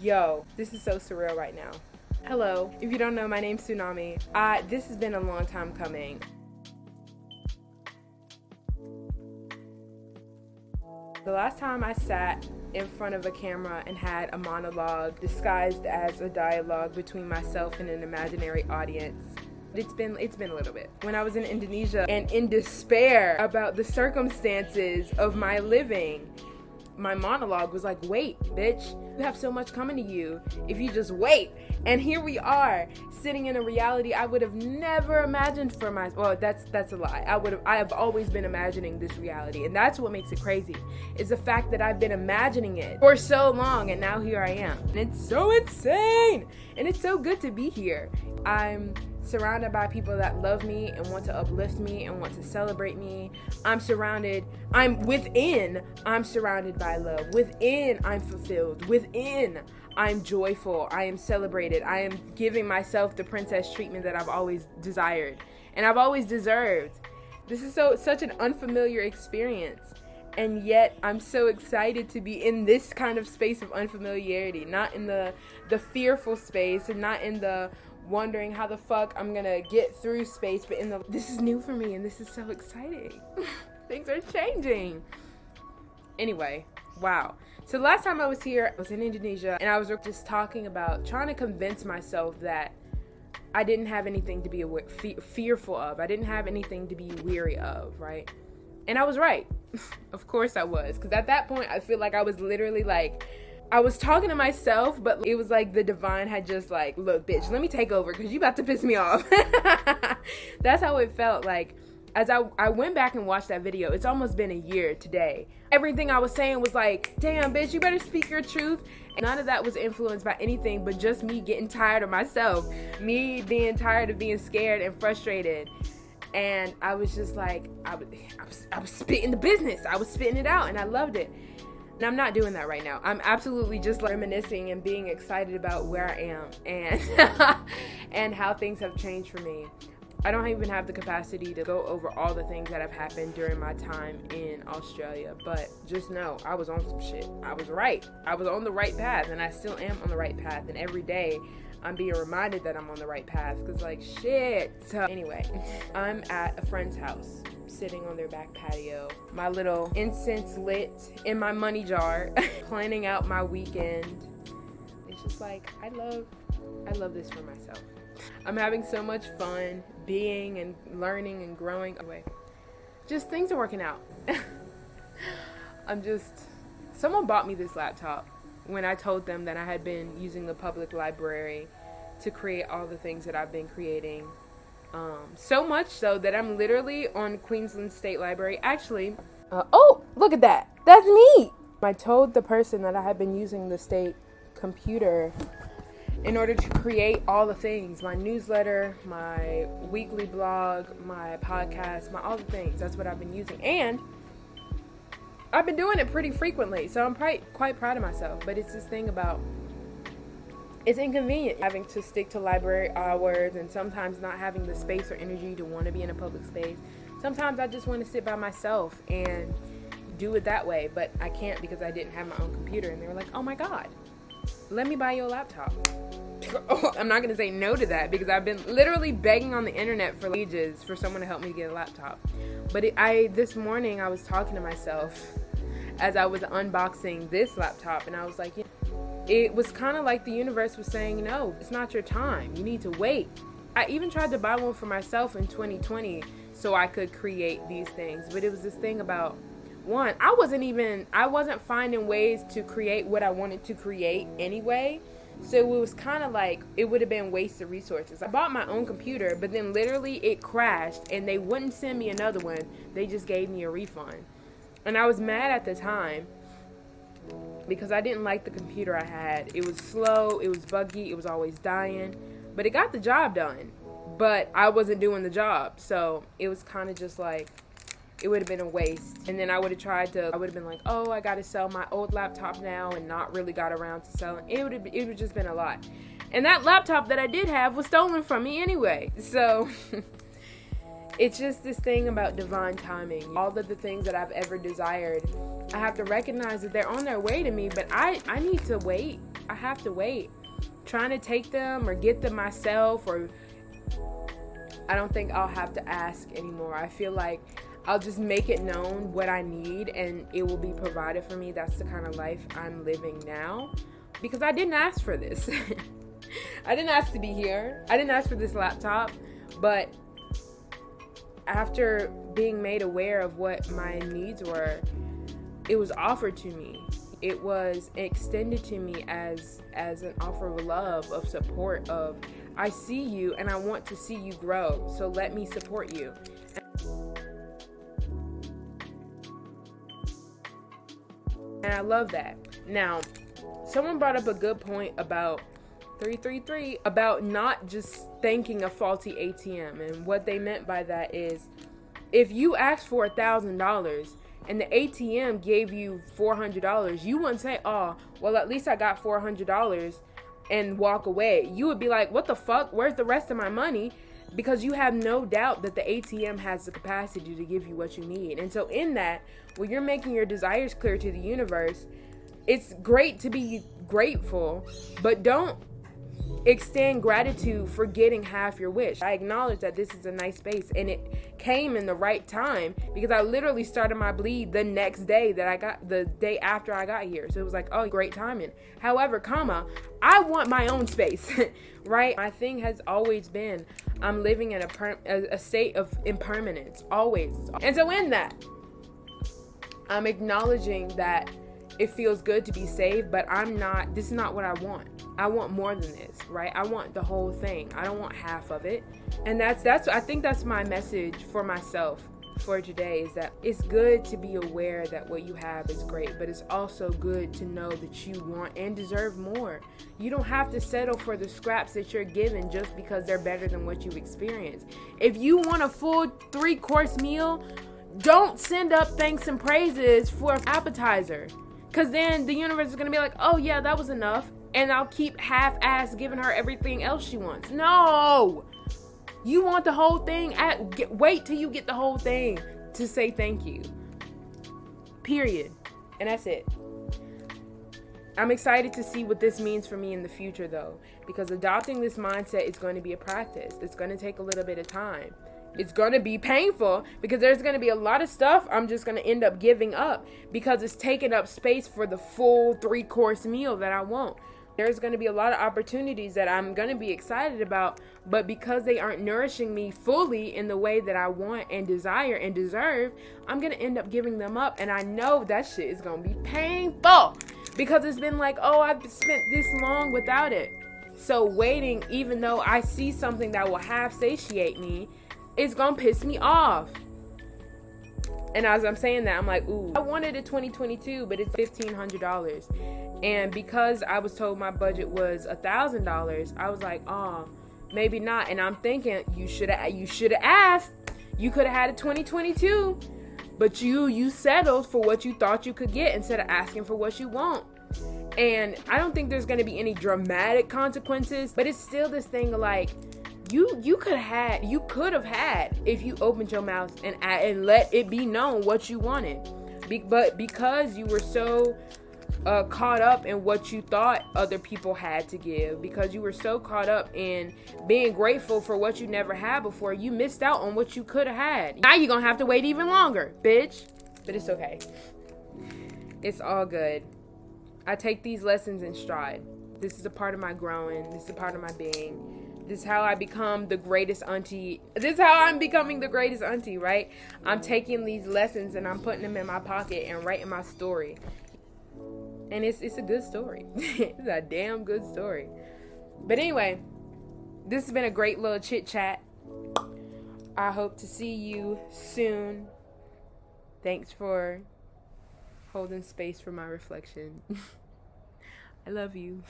Yo, this is so surreal right now. Hello, if you don't know, my name's Tsunami. This has been a long time coming. The last time I sat in front of a camera and had a monologue disguised as a dialogue between myself and an imaginary audience, it's been a little bit. When I was in Indonesia and in despair about the circumstances of my living, my monologue was like, wait, bitch, you have so much coming to you if you just wait. And here we are, sitting in a reality I would have never imagined for myself. Well, that's a lie. I have always been imagining this reality, and that's what makes it crazy, is the fact that I've been imagining it for so long, and now here I am. And it's so insane, and it's so good to be here. I'm surrounded by people that love me and want to uplift me and want to celebrate me. I'm surrounded by love. Within, I'm fulfilled. Within, I'm joyful. I am celebrated. I am giving myself the princess treatment that I've always desired and I've always deserved. This is such an unfamiliar experience. And yet I'm so excited to be in this kind of space of unfamiliarity, not in the fearful space and not in the wondering how the fuck I'm gonna get through space, but this is new for me and this is so exciting. Things are changing. Anyway, wow. So the last time I was here, I was in Indonesia, and I was just talking about trying to convince myself that I didn't have anything to be fearful of. I didn't have anything to be weary of, right? And I was right. Of course I was, because at that point I feel like I was literally like, I was talking to myself, but it was like the divine had just like, look, bitch, let me take over because you about to piss me off. That's how it felt like. As I went back and watched that video, it's almost been a year today. Everything I was saying was like, damn, bitch, you better speak your truth. And none of that was influenced by anything but just me getting tired of myself. Me being tired of being scared and frustrated. And I was just like, I was spitting the business. I was spitting it out and I loved it. And I'm not doing that right now. I'm absolutely just like reminiscing and being excited about where I am and and how things have changed for me. I don't even have the capacity to go over all the things that have happened during my time in Australia, but just know I was on some shit. I was right. I was on the right path, and I still am on the right path. And every day I'm being reminded that I'm on the right path because like shit. So anyway, I'm at a friend's house, sitting on their back patio, my little incense lit in my money jar, planning out my weekend. It's just like, I love this for myself. I'm having so much fun being and learning and growing. Anyway, just things are working out. Someone bought me this laptop when I told them that I had been using the public library to create all the things that I've been creating. So much so that I'm literally on Queensland State Library. Actually, oh, look at that. That's me. I told the person that I had been using the state computer in order to create all the things, my newsletter, my weekly blog, my podcast, all the things. That's what I've been using. And I've been doing it pretty frequently, so I'm quite proud of myself. But it's this thing about, it's inconvenient having to stick to library hours and sometimes not having the space or energy to want to be in a public space. Sometimes I just want to sit by myself and do it that way, but I can't because I didn't have my own computer. And they were like, oh my God, let me buy you a laptop. I'm not going to say no to that because I've been literally begging on the internet for ages for someone to help me get a laptop. But this morning I was talking to myself as I was unboxing this laptop, and I was like, it was kind of like the universe was saying, no, it's not your time. You need to wait. I even tried to buy one for myself in 2020 so I could create these things. But it was this thing about, one, I wasn't finding ways to create what I wanted to create anyway. So it was kind of like, it would have been wasted resources. I bought my own computer, but then literally it crashed and they wouldn't send me another one. They just gave me a refund. And I was mad at the time because I didn't like the computer I had. It was slow, it was buggy, it was always dying, but it got the job done. But I wasn't doing the job, so it was kind of just like, it would have been a waste. And then I would have been like, oh, I got to sell my old laptop now and not really got around to selling. It would have just been a lot. And that laptop that I did have was stolen from me anyway. So it's just this thing about divine timing. All of the things that I've ever desired, I have to recognize that they're on their way to me, but I need to wait. I have to wait. Trying to take them or get them myself, or I don't think I'll have to ask anymore. I feel like I'll just make it known what I need and it will be provided for me. That's the kind of life I'm living now, because I didn't ask for this. I didn't ask to be here. I didn't ask for this laptop, but after being made aware of what my needs were, it was offered to me. It was extended to me as an offer of love, of support, of I see you and I want to see you grow, so let me support you. And I love that. Now, someone brought up a good point about 333, about not just thanking a faulty ATM. And what they meant by that is, if you asked for $1,000 and the ATM gave you $400, you wouldn't say, oh, well, at least I got $400 and walk away. You would be like, what the fuck? Where's the rest of my money? Because you have no doubt that the ATM has the capacity to give you what you need. And so in that, when you're making your desires clear to the universe, it's great to be grateful, but don't extend gratitude for getting half your wish. I acknowledge that this is a nice space, and it came in the right time, because I literally started my bleed the next day the day after I got here. So it was like, oh, great timing. However, I want my own space, right? My thing has always been, I'm living in a state of impermanence, always. And so in that, I'm acknowledging that it feels good to be saved, but this is not what I want. I want more than this, right? I want the whole thing. I don't want half of it. And I think that's my message for myself for today, is that it's good to be aware that what you have is great, but it's also good to know that you want and deserve more. You don't have to settle for the scraps that you're given just because they're better than what you've experienced. If you want a full 3-course meal, don't send up thanks and praises for an appetizer. Because then the universe is going to be like, oh yeah, that was enough. And I'll keep half-ass giving her everything else she wants. No! You want the whole thing? Wait till you get the whole thing to say thank you. Period. And that's it. I'm excited to see what this means for me in the future, though. Because adopting this mindset is going to be a practice. It's going to take a little bit of time. It's going to be painful, because there's going to be a lot of stuff I'm just going to end up giving up, because it's taking up space for the full 3-course meal that I want. There's going to be a lot of opportunities that I'm going to be excited about, but because they aren't nourishing me fully in the way that I want and desire and deserve, I'm going to end up giving them up. And I know that shit is going to be painful, because it's been like, oh, I've spent this long without it. So waiting, even though I see something that will half satiate me, it's gonna piss me off. And as I'm saying that, I'm like, ooh, I wanted a 2022, but it's $1,500. And because I was told my budget was $1,000, I was like, oh, maybe not. And I'm thinking, you should have asked. You could have had a 2022, but you settled for what you thought you could get instead of asking for what you want. And I don't think there's gonna be any dramatic consequences, but it's still this thing of like, you could have had if you opened your mouth and let it be known what you wanted. But because you were so caught up in what you thought other people had to give, because you were so caught up in being grateful for what you never had before, you missed out on what you could have had. Now you're gonna have to wait even longer, bitch. But it's okay. It's all good. I take these lessons in stride. This is a part of my growing. This is a part of my being. This is how I become the greatest auntie. This is how I'm becoming the greatest auntie, right? I'm taking these lessons and I'm putting them in my pocket and writing my story. And it's a good story. It's a damn good story. But anyway, this has been a great little chit chat. I hope to see you soon. Thanks for holding space for my reflection. I love you.